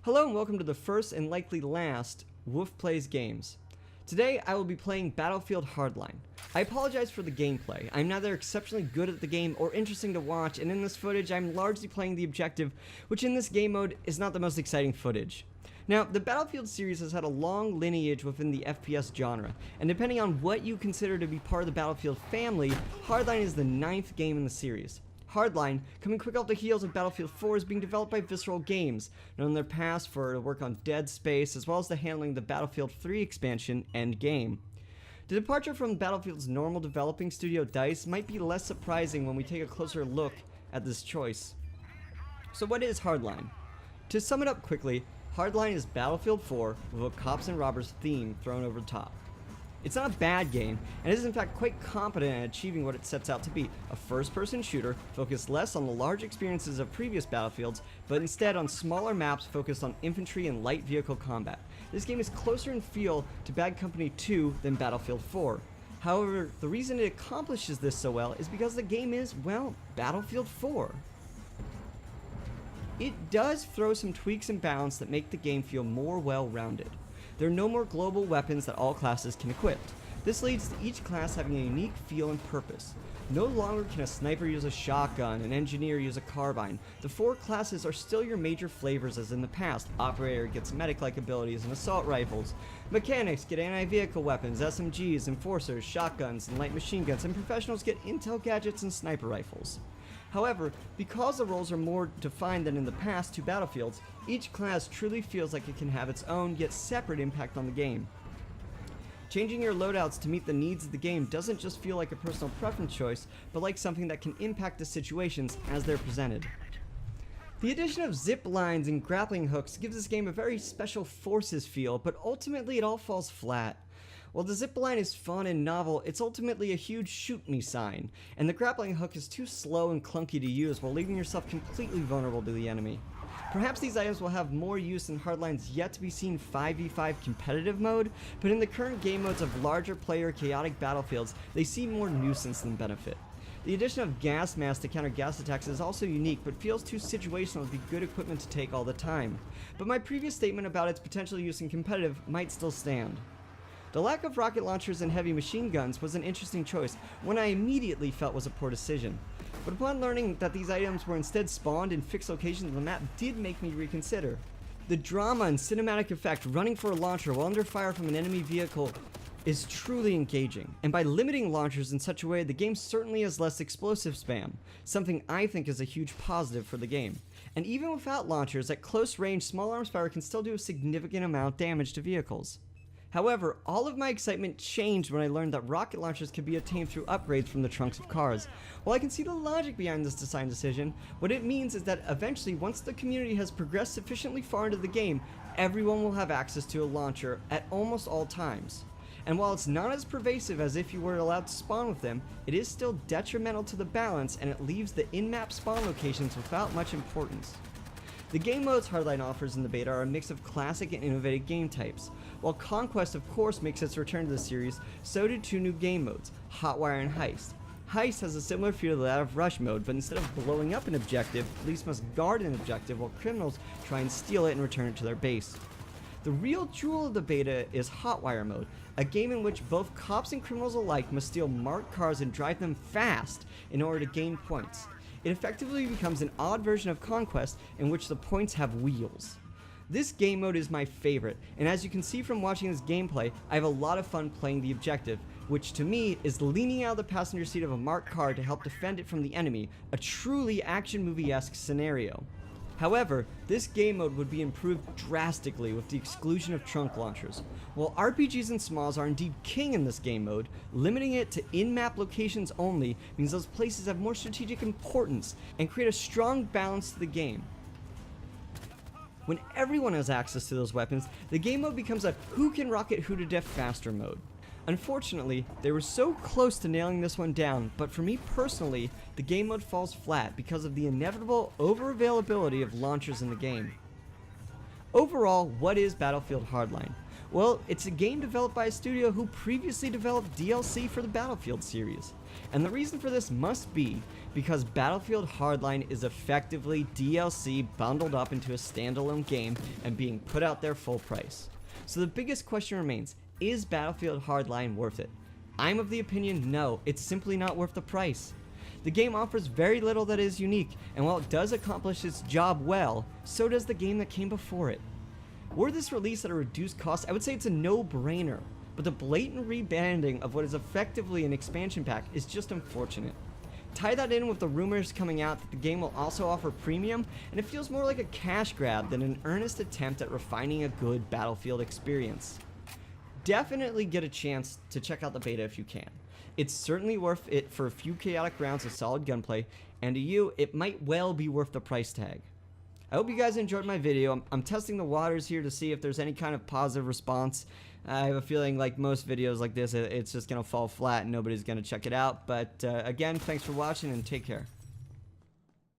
Hello and welcome to the first and likely last Woof Plays Games. Today I will be playing Battlefield Hardline. I apologize for the gameplay. I'm neither exceptionally good at the game or interesting to watch, and in this footage I'm largely playing the objective, which in this game mode is not the most exciting footage. Now, the Battlefield series has had a long lineage within the FPS genre, and depending on what you consider to be part of the Battlefield family, Hardline is the 9th game in the series. Hardline, coming quick off the heels of Battlefield 4, is being developed by Visceral Games, known in their past for work on Dead Space, as well as the handling of the Battlefield 3 expansion, Endgame. The departure from Battlefield's normal developing studio DICE might be less surprising when we take a closer look at this choice. So what is Hardline? To sum it up quickly, Hardline is Battlefield 4 with a cops and robbers theme thrown over the top. It's not a bad game, and is in fact quite competent at achieving what it sets out to be, a first-person shooter focused less on the large experiences of previous Battlefields, but instead on smaller maps focused on infantry and light vehicle combat. This game is closer in feel to Bad Company 2 than Battlefield 4. However, the reason it accomplishes this so well is because the game is, well, Battlefield 4. It does throw some tweaks and balance that make the game feel more well-rounded. There are no more global weapons that all classes can equip. This leads to each class having a unique feel and purpose. No longer can a sniper use a shotgun, an engineer use a carbine. The 4 classes are still your major flavors as in the past. Operator gets medic-like abilities and assault rifles. Mechanics get anti-vehicle weapons, SMGs, enforcers, shotguns, and light machine guns, and professionals get intel gadgets and sniper rifles. However, because the roles are more defined than in the past 2 Battlefields, each class truly feels like it can have its own yet separate impact on the game. Changing your loadouts to meet the needs of the game doesn't just feel like a personal preference choice, but like something that can impact the situations as they're presented. The addition of zip lines and grappling hooks gives this game a very special forces feel, but ultimately it all falls flat. While the zipline is fun and novel, it's ultimately a huge shoot me sign, and the grappling hook is too slow and clunky to use while leaving yourself completely vulnerable to the enemy. Perhaps these items will have more use in Hardline's yet to be seen 5v5 competitive mode, but in the current game modes of larger player chaotic battlefields, they seem more nuisance than benefit. The addition of gas masks to counter gas attacks is also unique, but feels too situational to be good equipment to take all the time. But my previous statement about its potential use in competitive might still stand. The lack of rocket launchers and heavy machine guns was an interesting choice, one I immediately felt was a poor decision. But upon learning that these items were instead spawned in fixed locations on the map did make me reconsider. The drama and cinematic effect running for a launcher while under fire from an enemy vehicle is truly engaging, and by limiting launchers in such a way the game certainly has less explosive spam, something I think is a huge positive for the game. And even without launchers, at close range small arms fire can still do a significant amount of damage to vehicles. However, all of my excitement changed when I learned that rocket launchers could be obtained through upgrades from the trunks of cars. While I can see the logic behind this design decision, what it means is that eventually, once the community has progressed sufficiently far into the game, everyone will have access to a launcher at almost all times. And while it's not as pervasive as if you were allowed to spawn with them, it is still detrimental to the balance, and it leaves the in-map spawn locations without much importance. The game modes Hardline offers in the beta are a mix of classic and innovative game types. While Conquest of course makes its return to the series, so do 2 new game modes, Hotwire and Heist. Heist has a similar feel to that of Rush mode, but instead of blowing up an objective, police must guard an objective while criminals try and steal it and return it to their base. The real jewel of the beta is Hotwire mode, a game in which both cops and criminals alike must steal marked cars and drive them fast in order to gain points. It effectively becomes an odd version of Conquest in which the points have wheels. This game mode is my favorite, and as you can see from watching this gameplay, I have a lot of fun playing the objective, which to me is leaning out of the passenger seat of a marked car to help defend it from the enemy, a truly action movie-esque scenario. However, this game mode would be improved drastically with the exclusion of trunk launchers. While RPGs and smalls are indeed king in this game mode, limiting it to in-map locations only means those places have more strategic importance and create a strong balance to the game. When everyone has access to those weapons, the game mode becomes a who can rocket who to death faster mode. Unfortunately, they were so close to nailing this one down, but for me personally, the game mode falls flat because of the inevitable over-availability of launchers in the game. Overall, what is Battlefield Hardline? Well, it's a game developed by a studio who previously developed DLC for the Battlefield series. And the reason for this must be because Battlefield Hardline is effectively DLC bundled up into a standalone game and being put out there full price. So the biggest question remains, is Battlefield Hardline worth it? I'm of the opinion no, it's simply not worth the price. The game offers very little that is unique, and while it does accomplish its job well, so does the game that came before it. Were this released at a reduced cost, I would say it's a no-brainer, but the blatant rebranding of what is effectively an expansion pack is just unfortunate. Tie that in with the rumors coming out that the game will also offer premium, and it feels more like a cash grab than an earnest attempt at refining a good Battlefield experience. Definitely get a chance to check out the beta if you can. It's certainly worth it for a few chaotic rounds of solid gunplay, and to you, it might well be worth the price tag. I hope you guys enjoyed my video. I'm testing the waters here to see if there's any kind of positive response. I have a feeling like most videos like this, it's just going to fall flat and nobody's going to check it out. But again, thanks for watching and take care.